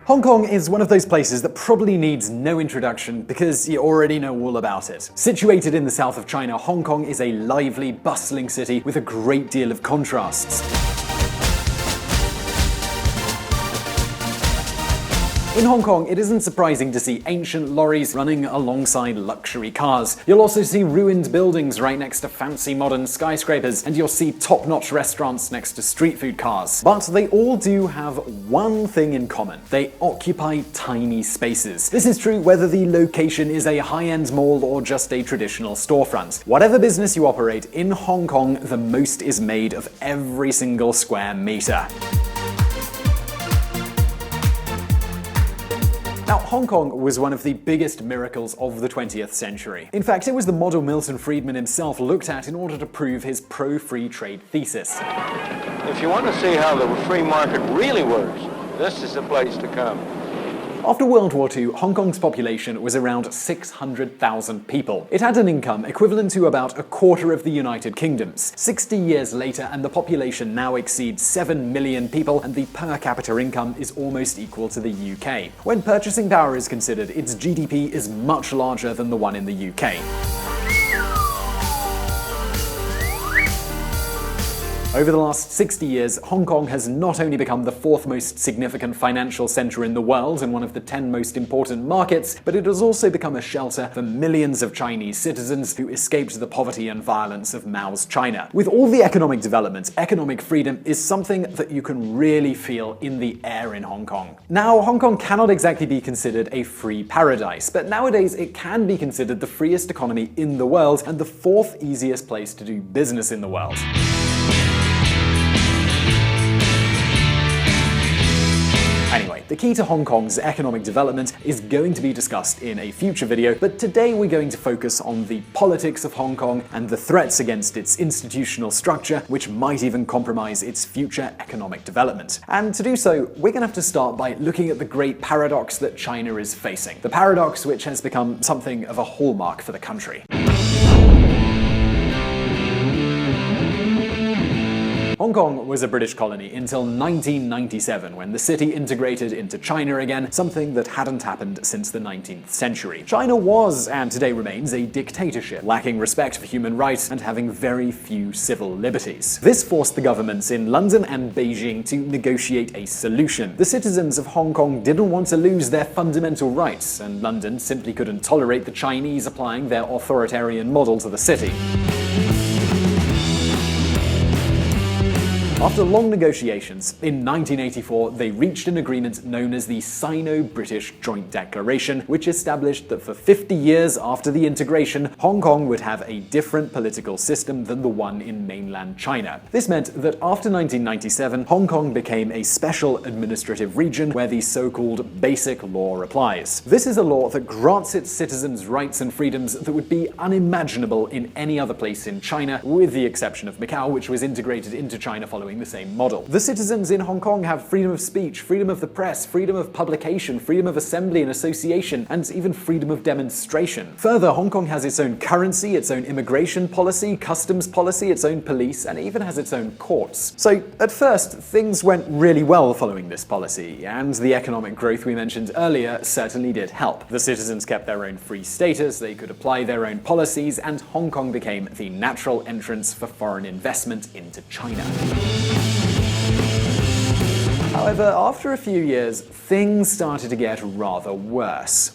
Hong Kong is one of those places that probably needs no introduction because you already know all about it. Situated in the south of China, Hong Kong is a lively, bustling city with a great deal of contrasts. In Hong Kong, it isn't surprising to see ancient lorries running alongside luxury cars. You'll also see ruined buildings right next to fancy modern skyscrapers, and you'll see top-notch restaurants next to street food cars. But they all do have one thing in common. They occupy tiny spaces. This is true whether the location is a high-end mall or just a traditional storefront. Whatever business you operate, in Hong Kong, the most is made of every single square meter. Now, Hong Kong was one of the biggest miracles of the 20th century. In fact, it was the model Milton Friedman himself looked at in order to prove his pro-free trade thesis. If you want to see how the free market really works, this is the place to come. After World War II, Hong Kong's population was around 600,000 people. It had an income equivalent to about a quarter of the United Kingdom's. 60 years later, and the population now exceeds 7 million people, and the per capita income is almost equal to the UK. When purchasing power is considered, its GDP is much larger than the one in the UK. Over the last 60 years, Hong Kong has not only become the fourth most significant financial center in the world and one of the 10 most important markets, but it has also become a shelter for millions of Chinese citizens who escaped the poverty and violence of Mao's China. With all the economic development, economic freedom is something that you can really feel in the air in Hong Kong. Now, Hong Kong cannot exactly be considered a free paradise, but nowadays it can be considered the freest economy in the world and the fourth easiest place to do business in the world. Anyway, the key to Hong Kong's economic development is going to be discussed in a future video, but today we're going to focus on the politics of Hong Kong and the threats against its institutional structure, which might even compromise its future economic development. And to do so, we're going to have to start by looking at the great paradox that China is facing. The paradox which has become something of a hallmark for the country. Hong Kong was a British colony until 1997, when the city integrated into China again, something that hadn't happened since the 19th century. China was, and today remains, a dictatorship, lacking respect for human rights and having very few civil liberties. This forced the governments in London and Beijing to negotiate a solution. The citizens of Hong Kong didn't want to lose their fundamental rights, and London simply couldn't tolerate the Chinese applying their authoritarian model to the city. After long negotiations, in 1984 they reached an agreement known as the Sino-British Joint Declaration, which established that for 50 years after the integration, Hong Kong would have a different political system than the one in mainland China. This meant that after 1997, Hong Kong became a special administrative region where the so-called Basic Law applies. This is a law that grants its citizens rights and freedoms that would be unimaginable in any other place in China, with the exception of Macau, which was integrated into China following the same model. The citizens in Hong Kong have freedom of speech, freedom of the press, freedom of publication, freedom of assembly and association, and even freedom of demonstration. Further, Hong Kong has its own currency, its own immigration policy, customs policy, its own police, and even has its own courts. So, at first, things went really well following this policy, and the economic growth we mentioned earlier certainly did help. The citizens kept their own free status, they could apply their own policies, and Hong Kong became the natural entrance for foreign investment into China. However, after a few years, things started to get rather worse.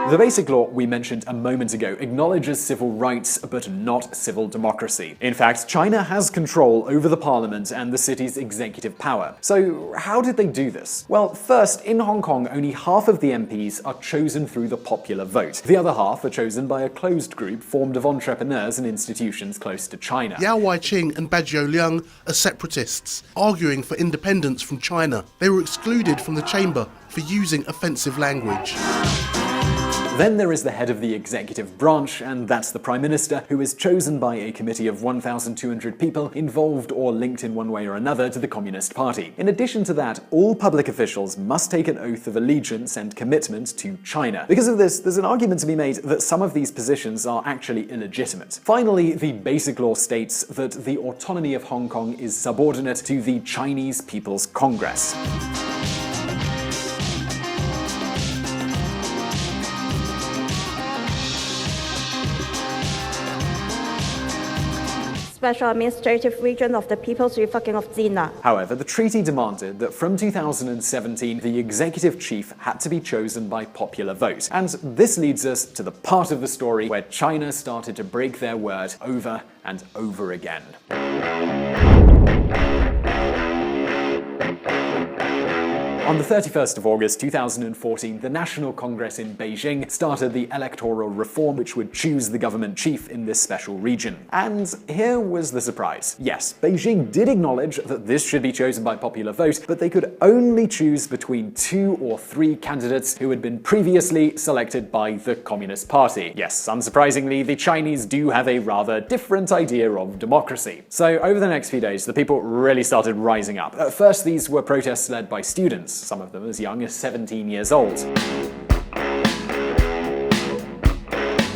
The Basic Law we mentioned a moment ago acknowledges civil rights, but not civil democracy. In fact, China has control over the parliament and the city's executive power. So how did they do this? Well, first, in Hong Kong, only half of the MPs are chosen through the popular vote. The other half are chosen by a closed group formed of entrepreneurs and institutions close to China. Wai-ching and Bajio Liang are separatists, arguing for independence from China. They were excluded from the chamber for using offensive language. Then there is the head of the executive branch, and that's the Prime Minister, who is chosen by a committee of 1,200 people involved or linked in one way or another to the Communist Party. In addition to that, all public officials must take an oath of allegiance and commitment to China. Because of this, there's an argument to be made that some of these positions are actually illegitimate. Finally, the Basic Law states that the autonomy of Hong Kong is subordinate to the Chinese People's Congress. Special Administrative Region of the People's Republic of China. However, the treaty demanded that from 2017, the executive chief had to be chosen by popular vote. And this leads us to the part of the story where China started to break their word over and over again. On the 31st of August 2014, the National Congress in Beijing started the electoral reform which would choose the government chief in this special region. And here was the surprise. Yes, Beijing did acknowledge that this should be chosen by popular vote, but they could only choose between 2 or 3 candidates who had been previously selected by the Communist Party. Yes, unsurprisingly, the Chinese do have a rather different idea of democracy. So over the next few days, the people really started rising up. At first, these were protests led by students, some of them as young as 17 years old.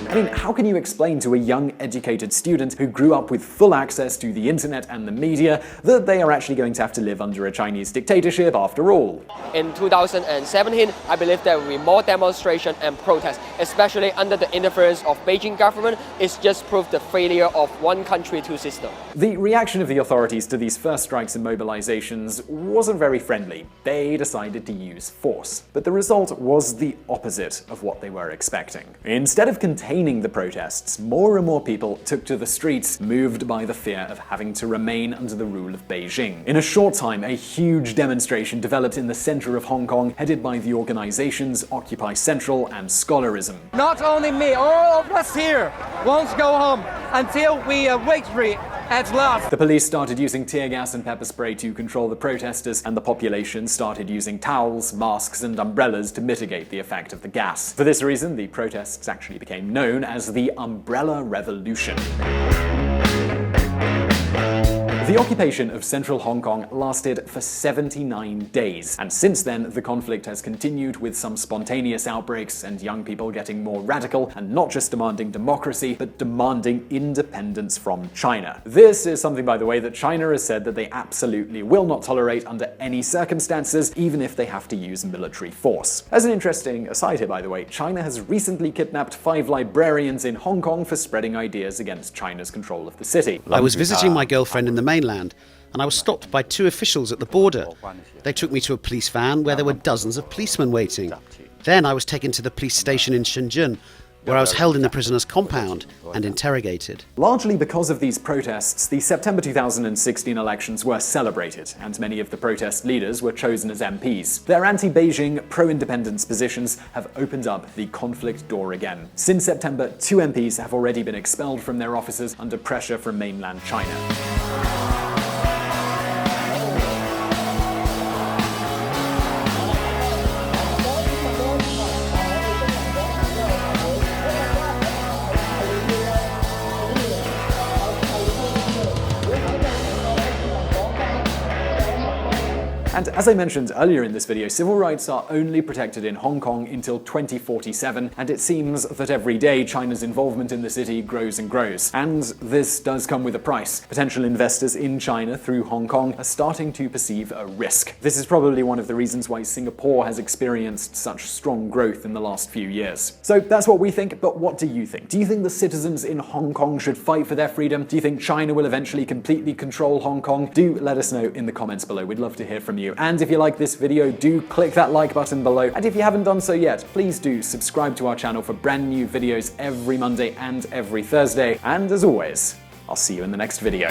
I mean, how can you explain to a young, educated student who grew up with full access to the internet and the media that they are actually going to have to live under a Chinese dictatorship after all? In 2017, I believe there will be more demonstration and protest, especially under the interference of Beijing government. It's just proved the failure of one country, two systems. The reaction of the authorities to these first strikes and mobilizations wasn't very friendly. They decided to use force. But the result was the opposite of what they were expecting. Instead of containing the protests, more and more people took to the streets, moved by the fear of having to remain under the rule of Beijing. In a short time, a huge demonstration developed in the center of Hong Kong, headed by the organizations Occupy Central and Scholarism. Not only me, all of us here won't go home until we have victory at last. The police started using tear gas and pepper spray to control the protesters, and the population started using towels, masks, and umbrellas to mitigate the effect of the gas. For this reason, the protests actually became known as the Umbrella Revolution. The occupation of central Hong Kong lasted for 79 days, and since then the conflict has continued with some spontaneous outbreaks and young people getting more radical and not just demanding democracy, but demanding independence from China. This is something, by the way, that China has said that they absolutely will not tolerate under any circumstances, even if they have to use military force. As an interesting aside here, by the way, China has recently kidnapped 5 librarians in Hong Kong for spreading ideas against China's control of the city. I was visiting my girlfriend in the Mainland, and I was stopped by 2 officials at the border. They took me to a police van where there were dozens of policemen waiting. Then I was taken to the police station in Shenzhen, where I was held in the prisoner's compound and interrogated. Largely because of these protests, the September 2016 elections were celebrated, and many of the protest leaders were chosen as MPs. Their anti-Beijing, pro-independence positions have opened up the conflict door again. Since September, 2 MPs have already been expelled from their offices under pressure from mainland China. And as I mentioned earlier in this video, civil rights are only protected in Hong Kong until 2047, and it seems that every day China's involvement in the city grows and grows. And this does come with a price. Potential investors in China through Hong Kong are starting to perceive a risk. This is probably one of the reasons why Singapore has experienced such strong growth in the last few years. So that's what we think, but what do you think? Do you think the citizens in Hong Kong should fight for their freedom? Do you think China will eventually completely control Hong Kong? Do let us know in the comments below. We'd love to hear from you. And if you like this video, do click that like button below. And if you haven't done so yet, please do subscribe to our channel for brand new videos every Monday and every Thursday. And as always, I'll see you in the next video.